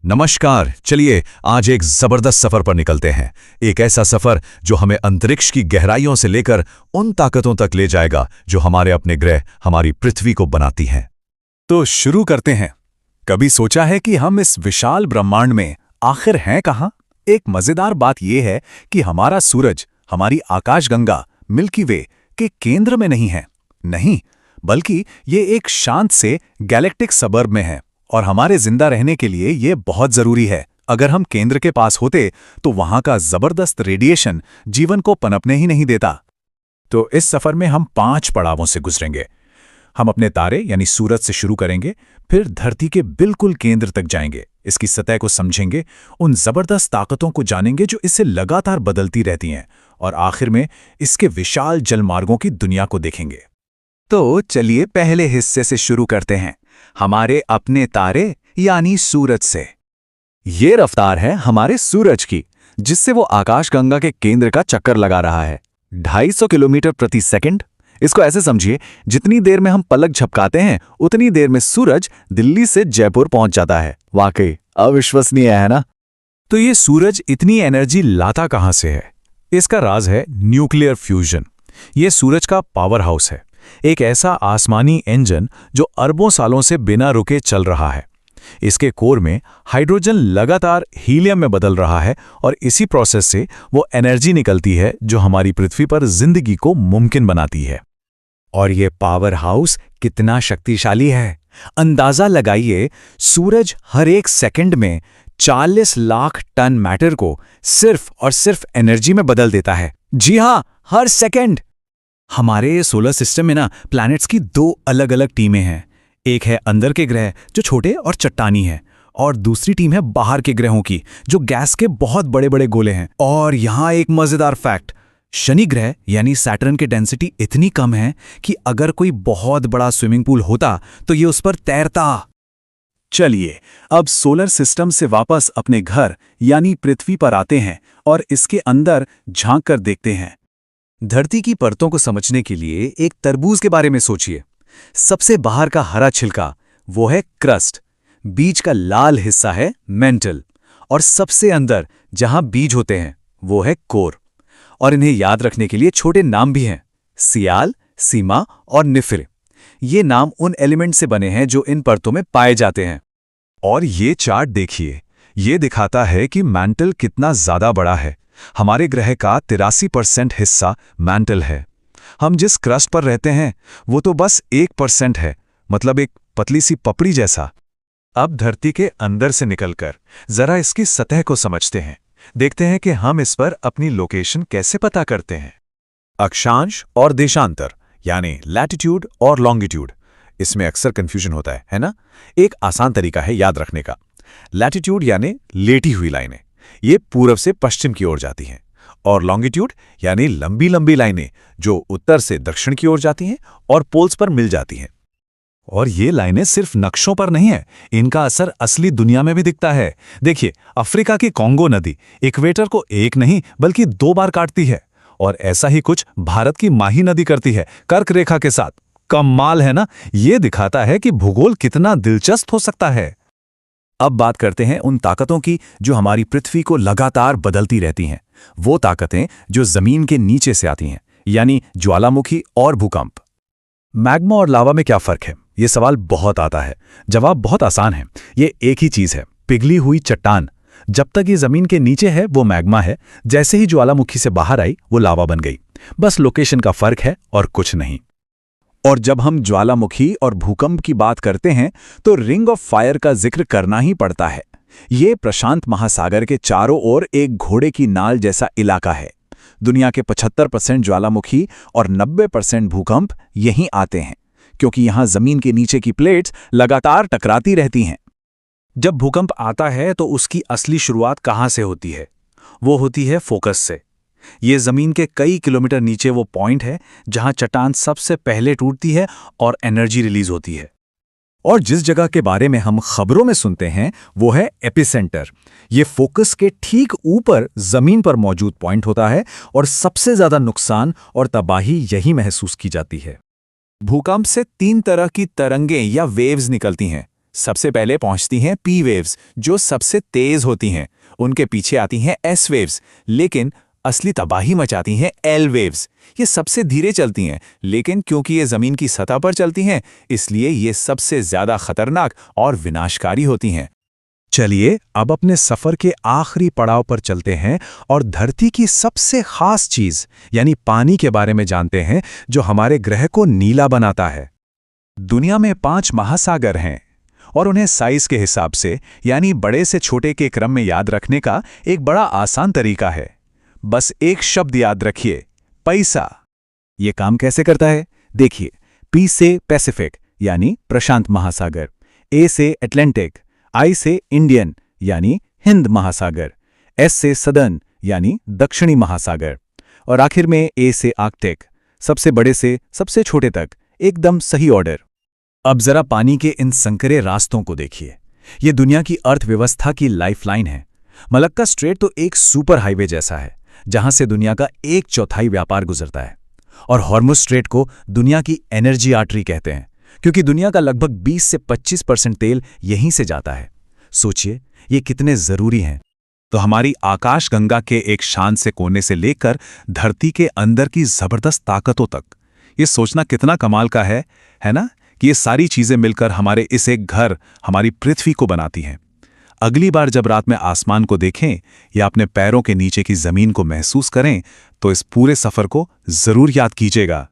नमस्कार। चलिए आज एक जबरदस्त सफर पर निकलते हैं। एक ऐसा सफर जो हमें अंतरिक्ष की गहराइयों से लेकर उन ताकतों तक ले जाएगा जो हमारे अपने ग्रह, हमारी पृथ्वी को बनाती हैं। तो शुरू करते हैं। कभी सोचा है कि हम इस विशाल ब्रह्मांड में आखिर हैं कहां? एक मजेदार बात यह है कि हमारा सूरज, हमारी आकाशगंगा मिल्की वे के केंद्र में नहीं है। नहीं, बल्कि ये एक शांत से गैलेक्टिक सबर्ब में है और हमारे जिंदा रहने के लिए ये बहुत जरूरी है। अगर हम केंद्र के पास होते तो वहां का जबरदस्त रेडिएशन जीवन को पनपने ही नहीं देता। तो इस सफर में हम 5 पड़ावों से गुजरेंगे। हम अपने तारे यानी सूरज से शुरू करेंगे, फिर धरती के बिल्कुल केंद्र तक जाएंगे, इसकी सतह को समझेंगे, उन जबरदस्त ताकतों को जानेंगे जो इसे लगातार बदलती रहती हैं, और आखिर में इसके विशाल जलमार्गों की दुनिया को देखेंगे। तो चलिए पहले हिस्से से शुरू करते हैं, हमारे अपने तारे यानी सूरज से। ये रफ्तार है हमारे सूरज की, जिससे वो आकाशगंगा के केंद्र का चक्कर लगा रहा है। 250 किलोमीटर प्रति सेकंड। इसको ऐसे समझिए, जितनी देर में हम पलक झपकाते हैं उतनी देर में सूरज दिल्ली से जयपुर पहुंच जाता है। वाकई अविश्वसनीय है ना? तो ये सूरज इतनी एनर्जी लाता कहां से है? इसका राज है न्यूक्लियर फ्यूजन। ये सूरज का पावर हाउस है, एक ऐसा आसमानी इंजन जो अरबों सालों से बिना रुके चल रहा है। इसके कोर में हाइड्रोजन लगातार हीलियम में बदल रहा है और इसी प्रोसेस से वो एनर्जी निकलती है जो हमारी पृथ्वी पर जिंदगी को मुमकिन बनाती है। और ये पावर हाउस कितना शक्तिशाली है, अंदाजा लगाइए। सूरज हर एक सेकंड में 40 लाख टन मैटर को सिर्फ और सिर्फ एनर्जी में बदल देता है। जी हां, हर सेकंड। हमारे सोलर सिस्टम में ना प्लैनेट्स की 2 अलग अलग टीमें हैं। एक है अंदर के ग्रह जो छोटे और चट्टानी हैं, और दूसरी टीम है बाहर के ग्रहों की जो गैस के बहुत बड़े बड़े गोले हैं। और यहां एक मजेदार फैक्ट, शनि ग्रह यानी सैटर्न की डेंसिटी इतनी कम है कि अगर कोई बहुत बड़ा स्विमिंग पूल होता तो ये उस पर तैरता। चलिए अब सोलर सिस्टम से वापस अपने घर यानी पृथ्वी पर आते हैं और इसके अंदर झांक कर देखते हैं। धरती की परतों को समझने के लिए एक तरबूज के बारे में सोचिए। सबसे बाहर का हरा छिलका वो है क्रस्ट, बीज का लाल हिस्सा है मेंटल, और सबसे अंदर जहां बीज होते हैं वो है कोर। और इन्हें याद रखने के लिए छोटे नाम भी हैं, सियाल, सीमा और निफिर। ये नाम उन एलिमेंट से बने हैं जो इन परतों में पाए जाते हैं। और ये चार्ट देखिए, ये दिखाता है कि मैंटल कितना ज्यादा बड़ा है। हमारे ग्रह का 83% हिस्सा मैंटल है। हम जिस क्रस्ट पर रहते हैं वो तो बस 1% है, मतलब एक पतली सी पपड़ी जैसा। अब धरती के अंदर से निकलकर जरा इसकी सतह को समझते हैं। देखते हैं कि हम इस पर अपनी लोकेशन कैसे पता करते हैं। अक्षांश और देशांतर यानी लैटिट्यूड और लॉन्गिट्यूड, इसमें अक्सर कंफ्यूजन होता है ना? एक आसान तरीका है याद रखने का। लैटिट्यूड यानी लेटी हुई लाइनें, ये पूरब से पश्चिम की ओर जाती हैं, और लॉन्गिट्यूड यानी लंबी लंबी लाइनें जो उत्तर से दक्षिण की ओर जाती हैं और पोल्स पर मिल जाती हैं। और ये लाइनें सिर्फ नक्शों पर नहीं है, इनका असर असली दुनिया में भी दिखता है। देखिए, अफ्रीका की कॉन्गो नदी इक्वेटर को एक नहीं बल्कि 2 बार काटती है, और ऐसा ही कुछ भारत की माही नदी करती है कर्क रेखा के साथ। कमाल है ना? ये दिखाता है कि भूगोल कितना दिलचस्प हो सकता है। अब बात करते हैं उन ताकतों की जो हमारी पृथ्वी को लगातार बदलती रहती हैं। वो ताकतें जो जमीन के नीचे से आती हैं, यानी ज्वालामुखी और भूकंप। मैग्मा और लावा में क्या फर्क है? ये सवाल बहुत आता है। जवाब बहुत आसान है, ये एक ही चीज है, पिघली हुई चट्टान। जब तक ये जमीन के नीचे है वो मैग्मा है, जैसे ही ज्वालामुखी से बाहर आई वो लावा बन गई। बस लोकेशन का फर्क है और कुछ नहीं। और जब हम ज्वालामुखी और भूकंप की बात करते हैं तो रिंग ऑफ फायर का जिक्र करना ही पड़ता है। ये प्रशांत महासागर के चारों ओर एक घोड़े की नाल जैसा इलाका है। दुनिया के 75% ज्वालामुखी और 90% भूकंप यहीं आते हैं, क्योंकि यहां जमीन के नीचे की प्लेट्स लगातार टकराती रहती हैं। जब भूकंप आता है तो उसकी असली शुरुआत कहां से होती है? वो होती है फोकस से। ये जमीन के कई किलोमीटर नीचे वो पॉइंट है जहां चट्टान सबसे पहले टूटती है और एनर्जी रिलीज होती है। और जिस जगह के बारे में हम खबरों में सुनते हैं वो है एपिसेंटर। ये फोकस के ठीक ऊपर जमीन पर मौजूद पॉइंट होता है और सबसे ज्यादा नुकसान और तबाही यही महसूस की जाती है। भूकंप से 3 तरह की तरंगें या वेव्स निकलती हैं। सबसे पहले पहुंचती हैं पी वेव्स, जो सबसे तेज होती हैं। उनके पीछे आती हैं एस वेव्स, लेकिन असली तबाही मचाती हैं एल वेव्स। ये सबसे धीरे चलती हैं, लेकिन क्योंकि ये जमीन की सतह पर चलती हैं, इसलिए ये सबसे ज्यादा खतरनाक और विनाशकारी होती हैं। चलिए अब अपने सफर के आखिरी पड़ाव पर चलते हैं और धरती की सबसे खास चीज यानी पानी के बारे में जानते हैं, जो हमारे ग्रह को नीला बनाता है। दुनिया में 5 महासागर हैं और उन्हें साइज के हिसाब से यानी बड़े से छोटे के क्रम में याद रखने का एक बड़ा आसान तरीका है। बस एक शब्द याद रखिए, पैसा। ये काम कैसे करता है? देखिए, पी से पैसिफिक यानी प्रशांत महासागर, ए से अटलांटिक, आई से इंडियन यानी हिंद महासागर, एस से सदर्न यानी दक्षिणी महासागर, और आखिर में ए से आर्कटिक, सबसे बड़े से सबसे छोटे तक, एकदम सही ऑर्डर। अब जरा पानी के इन संकरे रास्तों को देखिए। ये दुनिया की अर्थव्यवस्था की लाइफलाइन है। मलक्का स्ट्रेट तो एक सुपर हाईवे जैसा है, जहां से दुनिया का 1/4 व्यापार गुजरता है। और हॉर्मुज स्ट्रेट को दुनिया की एनर्जी आर्टरी कहते हैं, क्योंकि दुनिया का लगभग 20 से 25% तेल यहीं से जाता है। सोचिए ये कितने जरूरी हैं। तो हमारी आकाशगंगा के एक शान से कोने से लेकर धरती के अंदर की जबरदस्त ताकतों तक, ये सोचना कितना कमाल का है ना, कि ये सारी चीजें मिलकर हमारे इस एक घर, हमारी पृथ्वी को बनाती हैं। अगली बार जब रात में आसमान को देखें या अपने पैरों के नीचे की जमीन को महसूस करें, तो इस पूरे सफर को जरूर याद कीजिएगा।